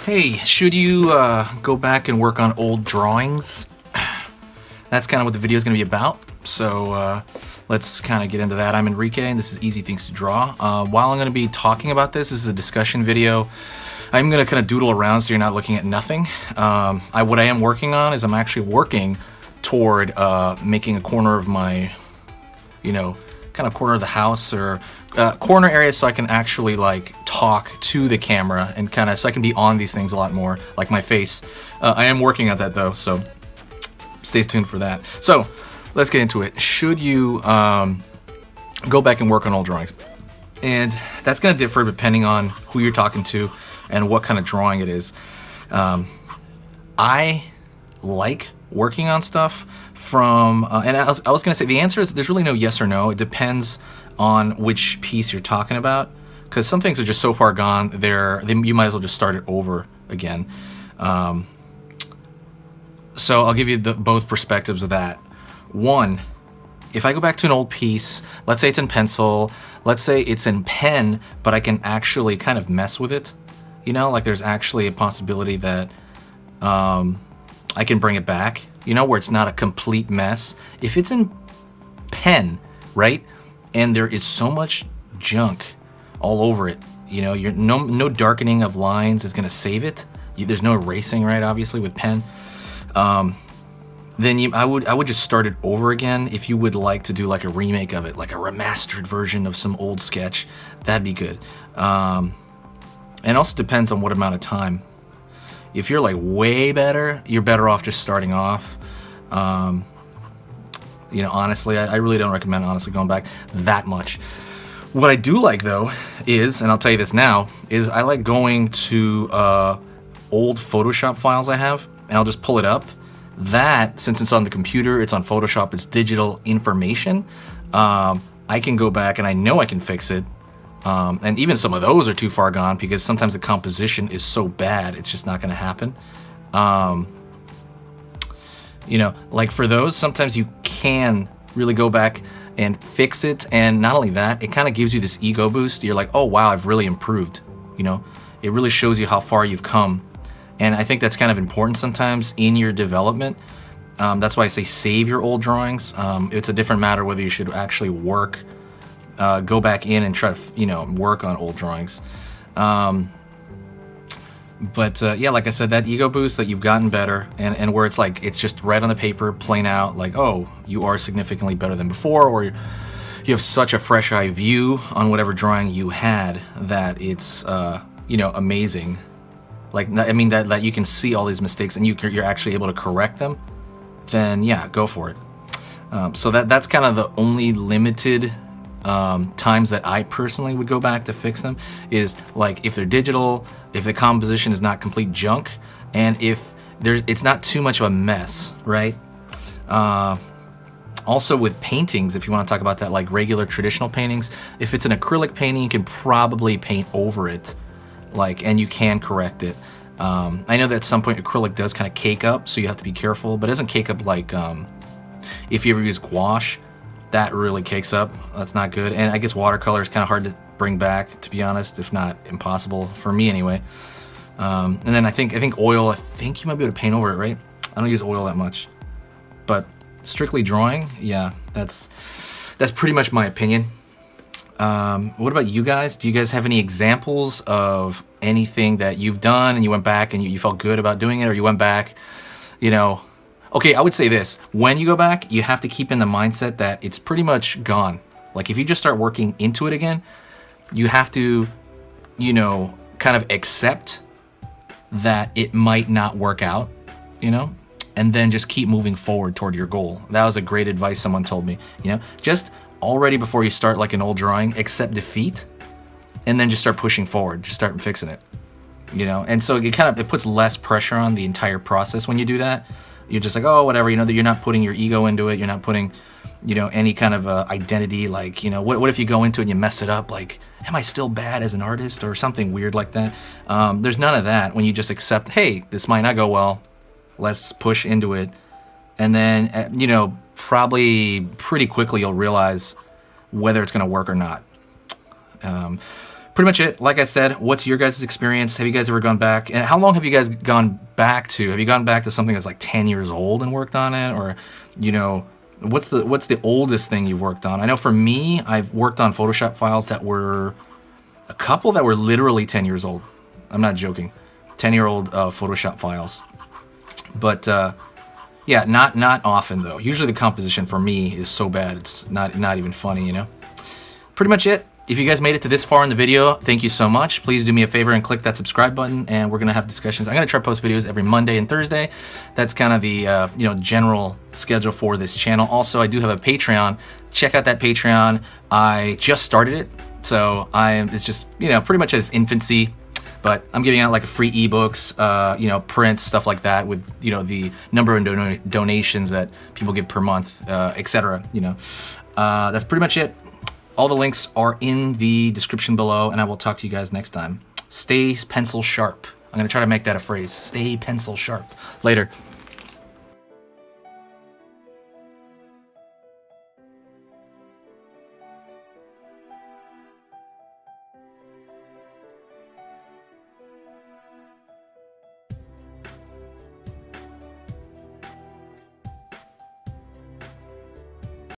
Hey, should you go back and work on old drawings? That's kind of what the video is going to be about. So let's kind of get into that. I'm Enrique, and this is Easy Things to Draw. While I'm going to be talking about this is a discussion video. I'm going to kind of doodle around so you're not looking at nothing. What I am working on is I'm actually working toward making a corner of my, kind of corner of the house or corner area so I can actually like talk to the camera and kind of so I can be on these things a lot more, like my face. I am working on that though, so stay tuned for that. So let's get into it. Should you go back and work on old drawings? And that's going to differ depending on who you're talking to and what kind of drawing it is. I like working on stuff from, and I was going to say the answer is there's really no yes or no. It depends on which piece you're talking about, because some things are just so far gone you might as well just start it over again. So I'll give you both perspectives of that. One, if I go back to an old piece, let's say it's in pencil, let's say it's in pen, but I can actually kind of mess with it. Like there's actually a possibility that I can bring it back, where it's not a complete mess. If it's in pen, right, and there is so much junk all over it, you're no darkening of lines is going to save it. There's no erasing, right, obviously, with pen. Then I would just start it over again. If you would like to do like a remake of it, like a remastered version of some old sketch, that'd be good. And also depends on what amount of time. If you're like way better, you're better off just starting off. Honestly, I really don't recommend going back that much. What I do like though is, and I'll tell you this now, is I like going to old Photoshop files I have, and I'll just pull it up. That, since it's on the computer, it's on Photoshop, it's digital information, I can go back and I know I can fix it. And even some of those are too far gone because sometimes the composition is so bad, it's just not going to happen. Like for those, sometimes you can really go back and fix it. And not only that, it kind of gives you this ego boost. You're like, oh, wow, I've really improved. It really shows you how far you've come. And I think that's kind of important sometimes in your development. That's why I say save your old drawings. It's a different matter whether you should actually go back in and try to, work on old drawings. But like I said, that ego boost that you've gotten better and where it's like, it's just right on the paper, plain out, like, oh, you are significantly better than before, or you have such a fresh eye view on whatever drawing you had that it's, amazing. Like, I mean, that you can see all these mistakes and you're actually able to correct them, then yeah, go for it. So that's kind of the only limited times that I personally would go back to fix them is like if they're digital, if the composition is not complete junk, and if it's not too much of a mess, right? Also with paintings, if you want to talk about that, like regular traditional paintings, if it's an acrylic painting, you can probably paint over it, and you can correct it. I know that at some point acrylic does kind of cake up, so you have to be careful, but it doesn't cake up like if you ever use gouache. That really cakes up. That's not good. And I guess watercolor is kind of hard to bring back, to be honest, if not impossible for me anyway. And then I think oil, I think you might be able to paint over it, right? I don't use oil that much. But strictly drawing, yeah, that's pretty much my opinion. What about you guys? Do you guys have any examples of anything that you've done and you went back and you felt good about doing it, or you went back, Okay, I would say this. When you go back, you have to keep in the mindset that it's pretty much gone. Like if you just start working into it again, you have to, kind of accept that it might not work out, and then just keep moving forward toward your goal. That was a great advice someone told me, just already before you start like an old drawing, accept defeat, and then just start pushing forward, just start fixing it, And so it puts less pressure on the entire process when you do that. You're just like, oh, whatever, that you're not putting your ego into it. You're not putting, any kind of identity. Like, what if you go into it and you mess it up? Like, am I still bad as an artist or something weird like that? There's none of that when you just accept, hey, this might not go well. Let's push into it. And then, probably pretty quickly you'll realize whether it's going to work or not. pretty much it. Like I said, what's your guys' experience? Have you guys ever gone back? And how long have you guys gone back to? Have you gone back to something that's like 10 years old and worked on it? Or, you know, what's the oldest thing you've worked on? I know for me, I've worked on Photoshop files that were a couple that were literally 10 years old. I'm not joking. 10-year-old Photoshop files. But yeah, not often though. Usually the composition for me is so bad it's not even funny, you know. Pretty much it. If you guys made it to this far in the video, thank you so much. Please do me a favor and click that subscribe button, and we're gonna have discussions. I'm gonna try to post videos every Monday and Thursday. That's kind of the you know, general schedule for this channel. Also, I do have a Patreon. Check out that Patreon. I just started it, so it's just, you know, pretty much at its infancy. But I'm giving out like free ebooks, you know, prints, stuff like that, with, you know, the number of donations that people give per month, etc. You know, that's pretty much it. All the links are in the description below, and I will talk to you guys next time. Stay pencil sharp. I'm gonna try to make that a phrase. Stay pencil sharp. Later.